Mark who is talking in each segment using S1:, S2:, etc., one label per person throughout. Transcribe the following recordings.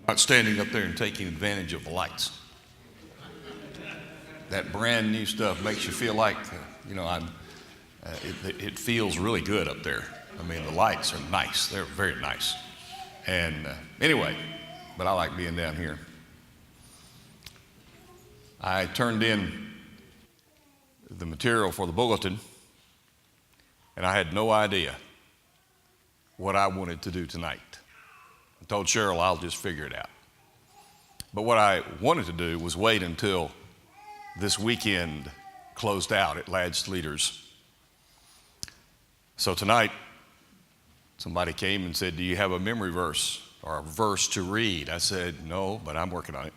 S1: Not standing up there and taking advantage of the lights. That brand new stuff makes you feel like, it feels really good up there. I mean, the lights are nice. They're very nice. And anyway, but I like being down here. I turned in the material for the bulletin, and I had no idea what I wanted to do tonight. I told Cheryl I'll just figure it out. But what I wanted to do was wait until this weekend closed out at Lads to Leaders. So tonight, somebody came and said, "Do you have a memory verse or a verse to read?" I said, "No, but I'm working on it."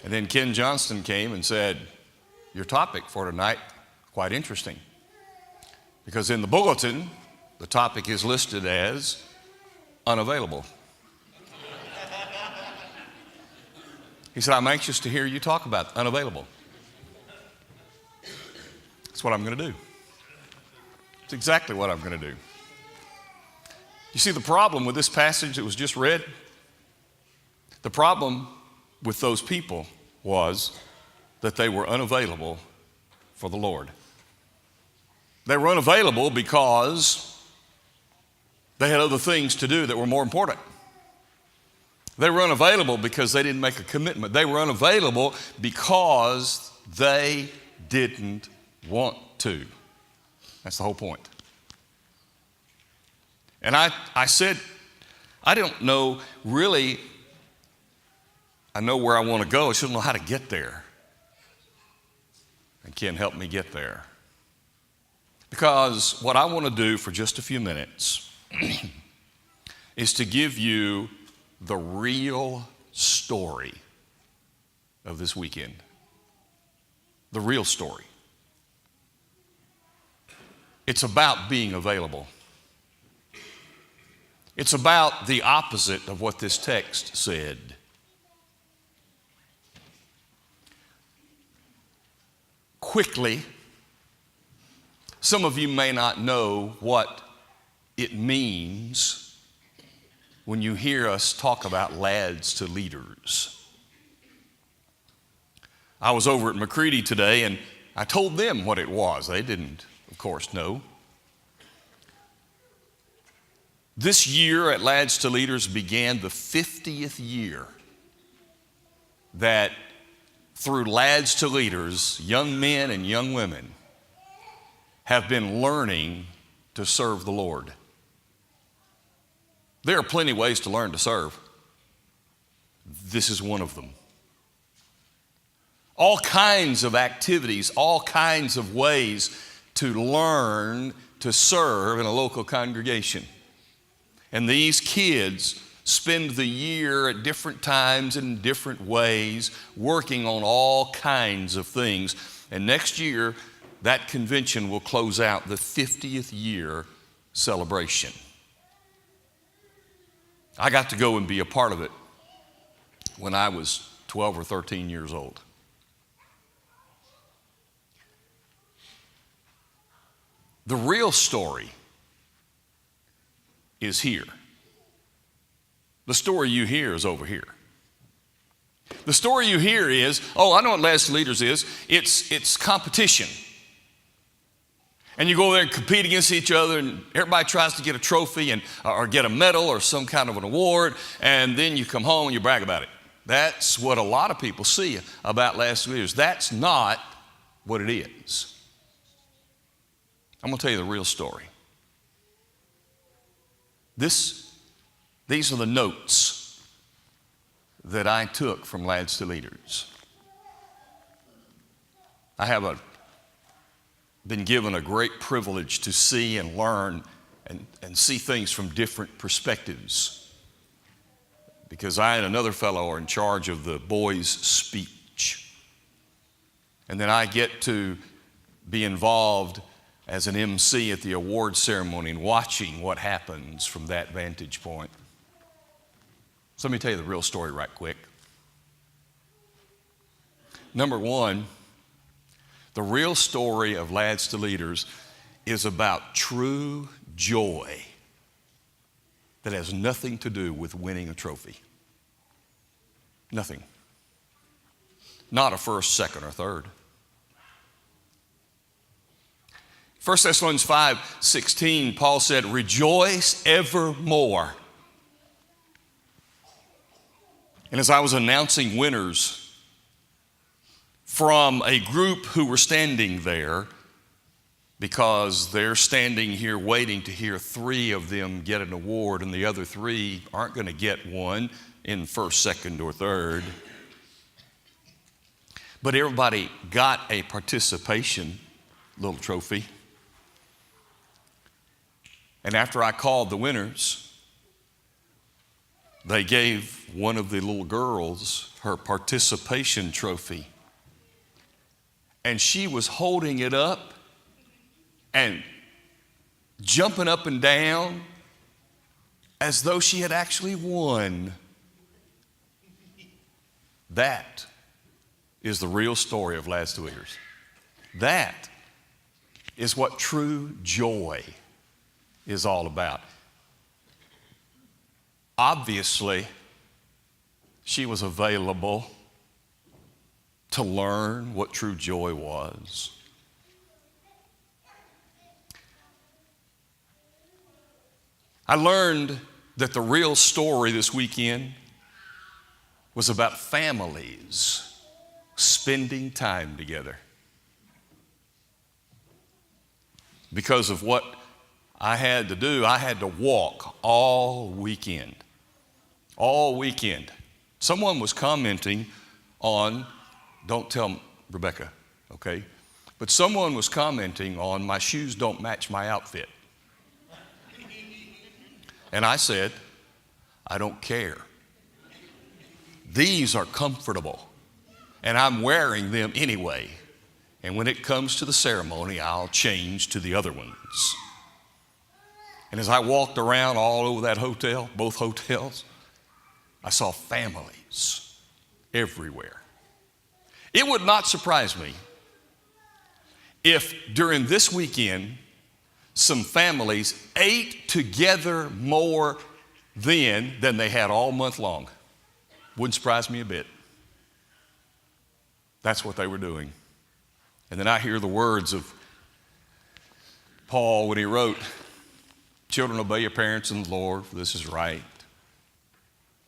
S1: And then Ken Johnston came and said, "Your topic for tonight, quite interesting. Because in the bulletin, the topic is listed as unavailable." He said, "I'm anxious to hear you talk about unavailable." That's what I'm going to do. It's exactly what I'm going to do. You see, the problem with this passage that was just read, the problem with those people was that they were unavailable for the Lord. They were unavailable because they had other things to do that were more important. They were unavailable because they didn't make a commitment. They were unavailable because they didn't want to. That's the whole point. And I said, I don't know really, I know where I want to go. I just don't know how to get there. And Ken helped me get there. Because what I want to do for just a few minutes is to give you the real story of this weekend. The real story. It's about being available. It's about the opposite of what this text said. Quickly, some of you may not know what it means when you hear us talk about Lads to Leaders. I was over at McCready today and I told them what it was. They didn't, of course, know. This year at Lads to Leaders began the 50th year that through Lads to Leaders, young men and young women have been learning to serve the Lord. There are plenty of ways to learn to serve. This is one of them. All kinds of activities, all kinds of ways to learn to serve in a local congregation. And these kids spend the year at different times in different ways working on all kinds of things. And next year, that convention will close out the 50th year celebration. I got to go and be a part of it when I was 12 or 13 years old. The real story is here. The story you hear is over here. The story you hear is, I know what Lads to Leaders is. It's competition. And you go there and compete against each other, and everybody tries to get a trophy or get a medal or some kind of an award, and then you come home and you brag about it. That's what a lot of people see about Lads to Leaders. That's not what it is. I'm going to tell you the real story. These are the notes that I took from Lads to Leaders. I have been given a great privilege to see and learn and see things from different perspectives, because I and another fellow are in charge of the boys' speech. And then I get to be involved as an MC at the award ceremony and watching what happens from that vantage point. So let me tell you the real story right quick. Number one, the real story of Lads to Leaders is about true joy that has nothing to do with winning a trophy. Nothing. Not a first, second, or third. 1 Thessalonians 5:16, Paul said, rejoice evermore. And as I was announcing winners from a group who were standing there, because they're standing here waiting to hear 3 of them get an award, and the other 3 aren't going to get one in first, second, or third. But everybody got a participation little trophy. And after I called the winners, they gave one of the little girls her participation trophy. And she was holding it up and jumping up and down as though she had actually won. That is the real story of Lads to Eaters. That is what true joy is all about. Obviously, she was available to learn what true joy was. I learned that the real story this weekend was about families spending time together. Because of what I had to do, I had to walk all weekend. All weekend. Someone was commenting on, don't tell Rebecca, okay? But someone was commenting on my shoes don't match my outfit. And I said, I don't care. These are comfortable, and I'm wearing them anyway. And when it comes to the ceremony, I'll change to the other ones. And as I walked around all over that hotel, both hotels, I saw families everywhere. It would not surprise me if during this weekend, some families ate together more then than they had all month long. Wouldn't surprise me a bit. That's what they were doing. And then I hear the words of Paul when he wrote, children, obey your parents in the Lord, for this is right.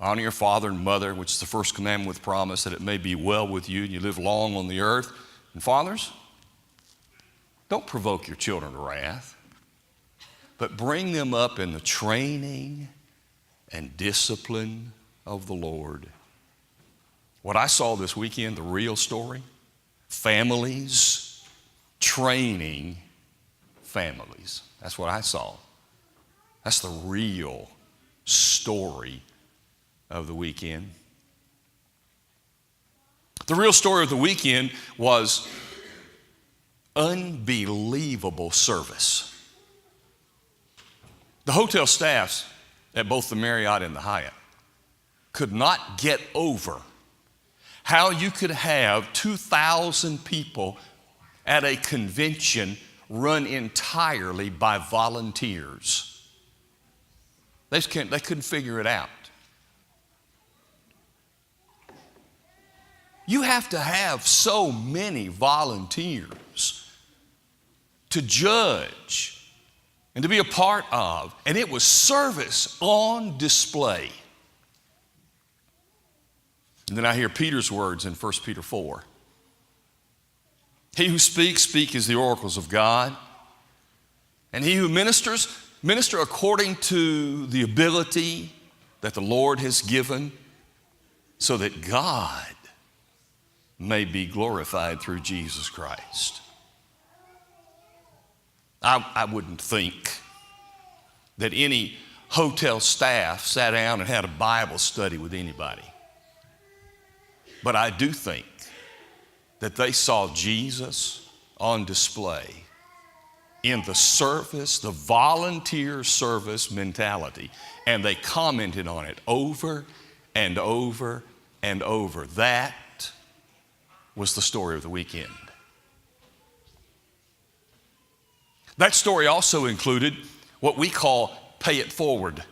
S1: Honor your father and mother, which is the first commandment with promise, that it may be well with you and you live long on the earth. And fathers, don't provoke your children to wrath, but bring them up in the training and discipline of the Lord. What I saw this weekend, the real story, families training families. That's what I saw. That's the real story of the weekend. The real story of the weekend was unbelievable service. The hotel staffs at both the Marriott and the Hyatt could not get over how you could have 2,000 people at a convention run entirely by volunteers. They couldn't figure it out. You have to have so many volunteers to judge and to be a part of. And it was service on display. And then I hear Peter's words in 1 Peter 4. He who speak as the oracles of God. And he who minister according to the ability that the Lord has given, so that God may be glorified through Jesus Christ. I wouldn't think that any hotel staff sat down and had a Bible study with anybody. But I do think that they saw Jesus on display in the service, the volunteer service mentality, and they commented on it over and over and over. That was the story of the weekend. That story also included what we call pay it forward.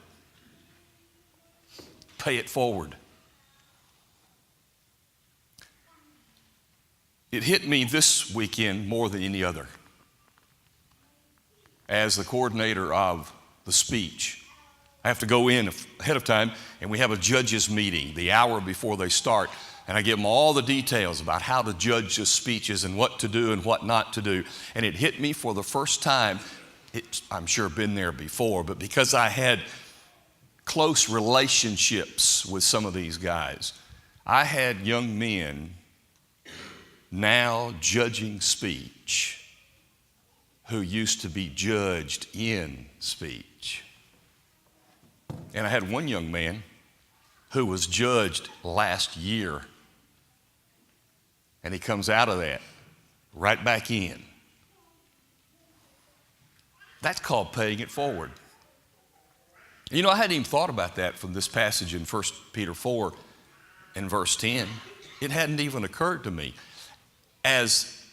S1: Pay it forward. It hit me this weekend more than any other. As the coordinator of the speech, I have to go in ahead of time, and we have a judges meeting the hour before they start, and I give them all the details about how to judge the speeches and what to do and what not to do. And it hit me for the first time. I'm sure been there before, but because I had close relationships with some of these guys, I had young men now judging speech who used to be judged in speech. And I had one young man who was judged last year, and he comes out of that right back in. That's called paying it forward. You know, I hadn't even thought about that from this passage in 1 Peter 4 and verse 10. It hadn't even occurred to me as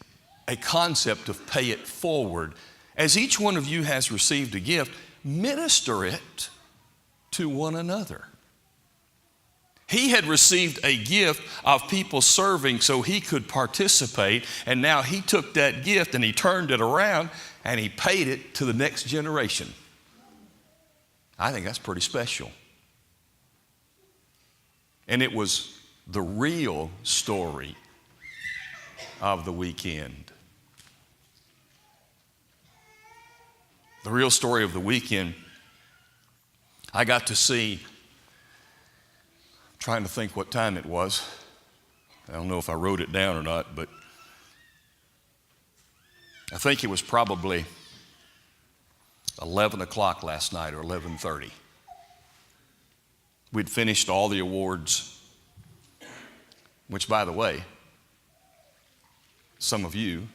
S1: a concept of pay it forward. As each one of you has received a gift, minister it to one another. He had received a gift of people serving so he could participate, and now he took that gift and he turned it around and he paid it to the next generation. I think that's pretty special. And it was the real story of the weekend. The real story of the weekend, I got to see, I'm trying to think what time it was. I don't know if I wrote it down or not, but I think it was probably 11 o'clock last night or 11:30. We'd finished all the awards, which, by the way, some of you,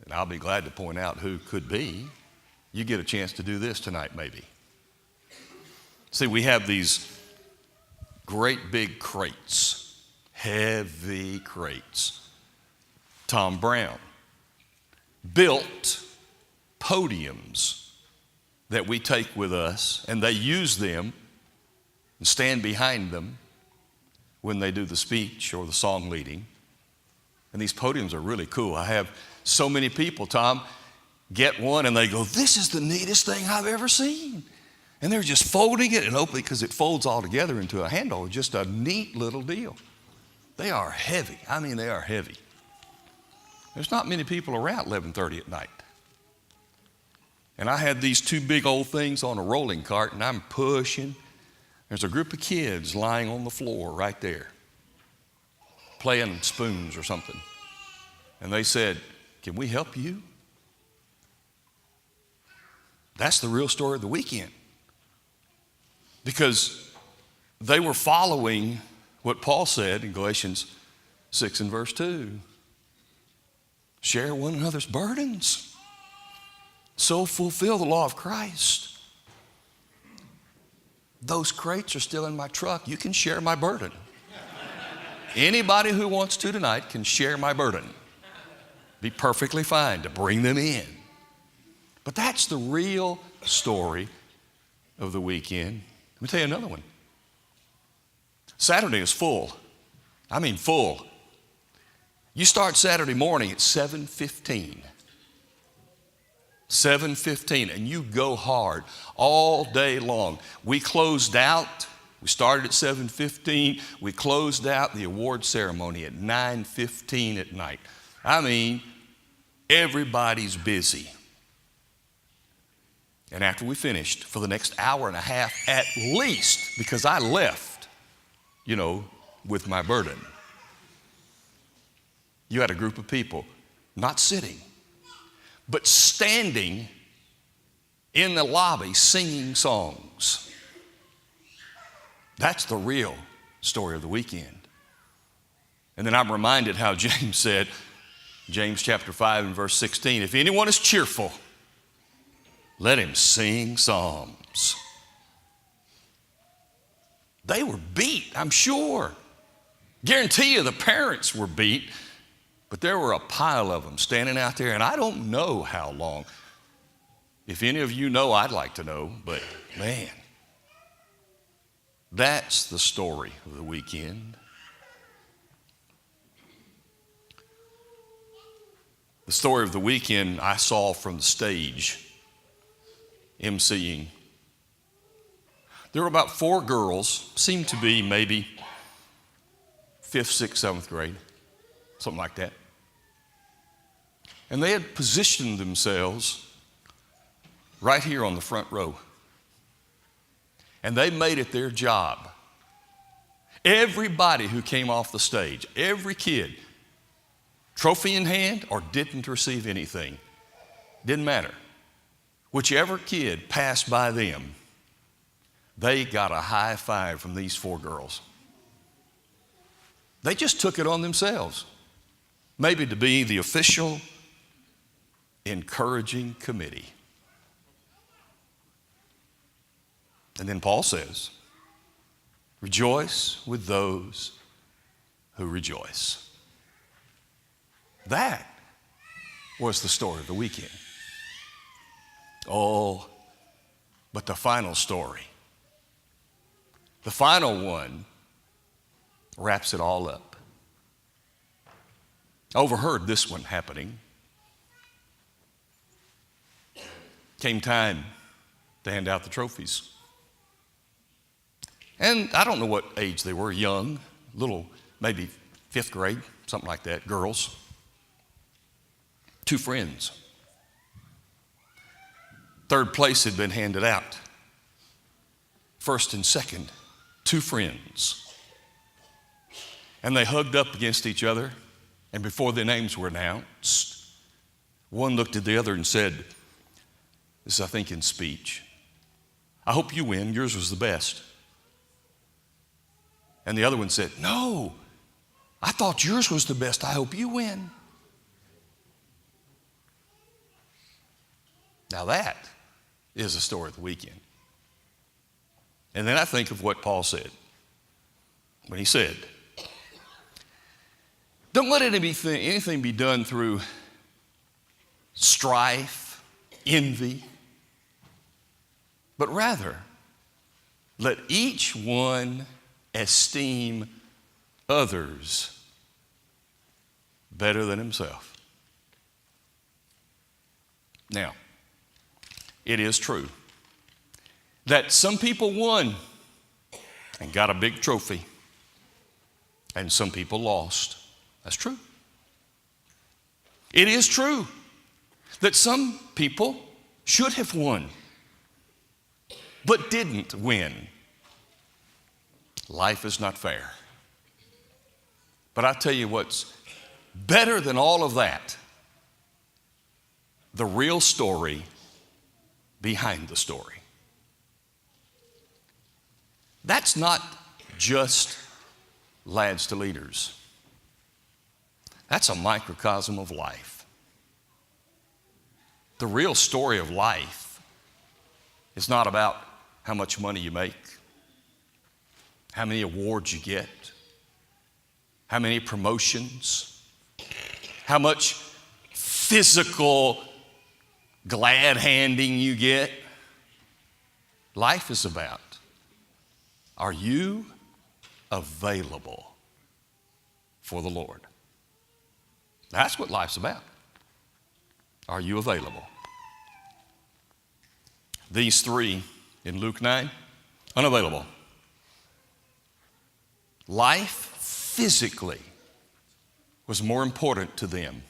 S1: and I'll be glad to point out who could be, you get a chance to do this tonight maybe. See, we have these great big crates, heavy crates. Tom Brown built podiums that we take with us, and they use them and stand behind them when they do the speech or the song leading. And these podiums are really cool. I have so many people, Tom, get one and they go, "This is the neatest thing I've ever seen." And they're just folding it and opening, because it folds all together into a handle. Just a neat little deal. They are heavy. I mean, they are heavy. There's not many people around 11:30 at night. And I had these two big old things on a rolling cart, and I'm pushing. There's a group of kids lying on the floor right there, playing spoons or something. And they said, "Can we help you?" That's the real story of the weekend. Because they were following what Paul said in Galatians 6 and verse 2. Share one another's burdens. So fulfill the law of Christ. Those crates are still in my truck. You can share my burden. Anybody who wants to tonight can share my burden. Be perfectly fine to bring them in. But that's the real story of the weekend. Let me tell you another one. Saturday is full. I mean full. You start Saturday morning at 7:15. 7:15, and you go hard all day long. We closed out. We started at 7:15. We closed out the award ceremony at 9:15 at night. I mean, everybody's busy. And after we finished, for the next hour and a half at least, because I left, with my burden, you had a group of people not sitting, but standing in the lobby singing songs. That's the real story of the weekend. And then I'm reminded how James said, James chapter 5 and verse 16, "If anyone is cheerful, let him sing psalms." They were beat, I'm sure. Guarantee you the parents were beat, but there were a pile of them standing out there, and I don't know how long. If any of you know, I'd like to know, but man, That's the story of the weekend. The story of the weekend I saw from the stage, emceeing. There were about 4 girls, seemed to be maybe 5th, 6th, 7th grade, something like that. And they had positioned themselves right here on the front row. And they made it their job. Everybody who came off the stage, every kid, trophy in hand or didn't receive anything, didn't matter. Whichever kid passed by them, they got a high five from these 4 girls. They just took it on themselves, maybe to be the official encouraging committee. And then Paul says, rejoice with those who rejoice. That was the story of the weekend. Oh, but the final story, the final one, wraps it all up. I overheard this one happening. Came time to hand out the trophies. And I don't know what age they were, young, little, maybe 5th grade, something like that, girls. 2 friends. 3rd place had been handed out. 1st and 2nd, 2 friends. And they hugged up against each other, and before their names were announced, one looked at the other and said, this is, I think, in speech, I hope you win, yours was the best. And the other one said, no, I thought yours was the best, I hope you win. Now that is the story of the weekend. And then I think of what Paul said when he said, don't let anything be done through strife, envy, but rather let each one esteem others better than himself. Now, it is true that some people won and got a big trophy, and some people lost. That's true. It is true that some people should have won, but didn't win. Life is not fair. But I tell you what's better than all of that, the real story behind the story. That's not just Lads to Leaders. That's a microcosm of life. The real story of life is not about how much money you make, how many awards you get, how many promotions, how much physical glad handing you get. Life is about, are you available for the Lord? That's what life's about. Are you available? These 3 in Luke 9, unavailable. Life physically was more important to them.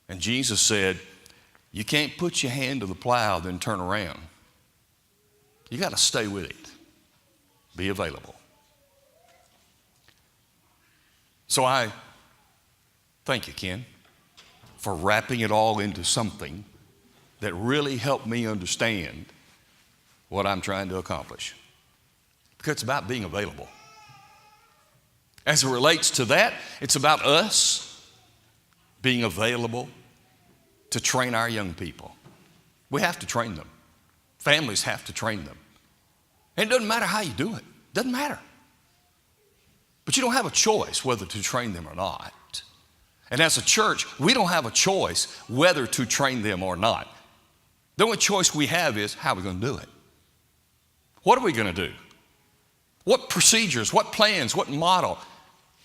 S1: And Jesus said, you can't put your hand to the plow then turn around. You got to stay with it. Be available. So I thank you, Ken, for wrapping it all into something that really helped me understand what I'm trying to accomplish. Because it's about being available. As it relates to that, it's about us being available to train our young people. We have to train them. Families have to train them. And it doesn't matter how you do it. It doesn't matter. But you don't have a choice whether to train them or not. And as a church, we don't have a choice whether to train them or not. The only choice we have is how we're going to do it. What are we going to do? What procedures, what plans, what model?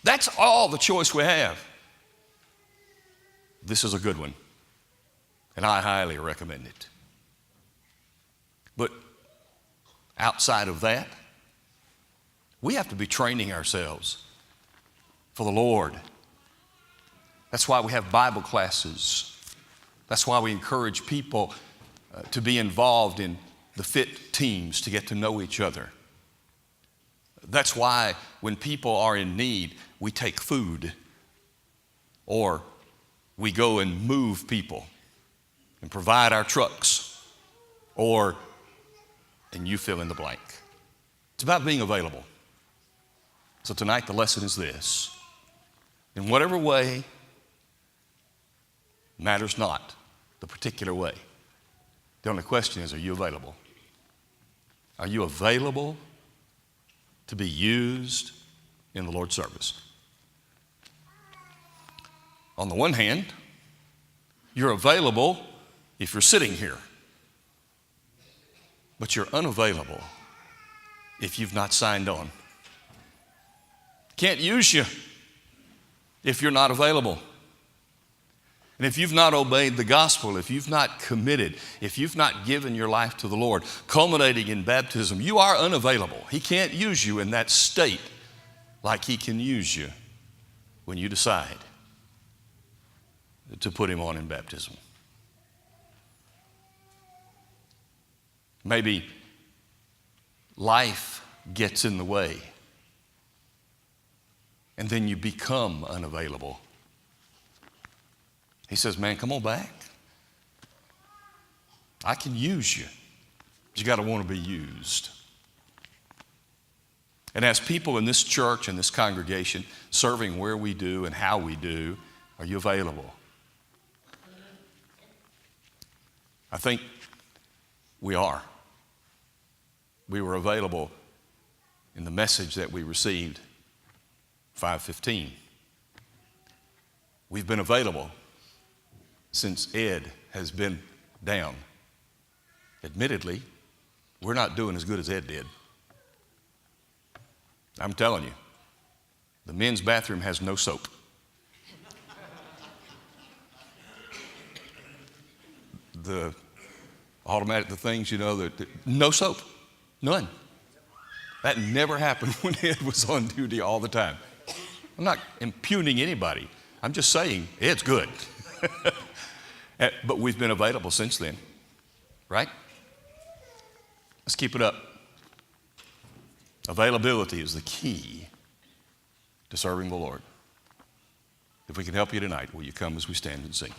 S1: That's all the choice we have. This is a good one, and I highly recommend it. But outside of that, we have to be training ourselves for the Lord. That's why we have Bible classes. That's why we encourage people to be involved in the fit teams to get to know each other. That's why when people are in need, we take food, or we go and move people and provide our trucks, and you fill in the blank. It's about being available. So tonight the lesson is this: in whatever way, matters not the particular way. The only question is, are you available? Are you available to be used in the Lord's service? On the one hand, you're available if you're sitting here, but you're unavailable if you've not signed on. Can't use you if you're not available. And if you've not obeyed the gospel, if you've not committed, if you've not given your life to the Lord, culminating in baptism, you are unavailable. He can't use you in that state like He can use you when you decide to put Him on in baptism. Maybe life gets in the way, and then you become unavailable. He says, man, come on back. I can use you. But you got to want to be used. And as people in this church and this congregation, serving where we do and how we do, are you available? I think we are. We were available in the message that we received, 5:15. We've been available since Ed has been down. Admittedly, we're not doing as good as Ed did. I'm telling you, the men's bathroom has no soap. The things, no soap, none. That never happened when Ed was on duty all the time. I'm not impugning anybody. I'm just saying Ed's good. But we've been available since then, right? Let's keep it up. Availability is the key to serving the Lord. If we can help you tonight, will you come as we stand and sing?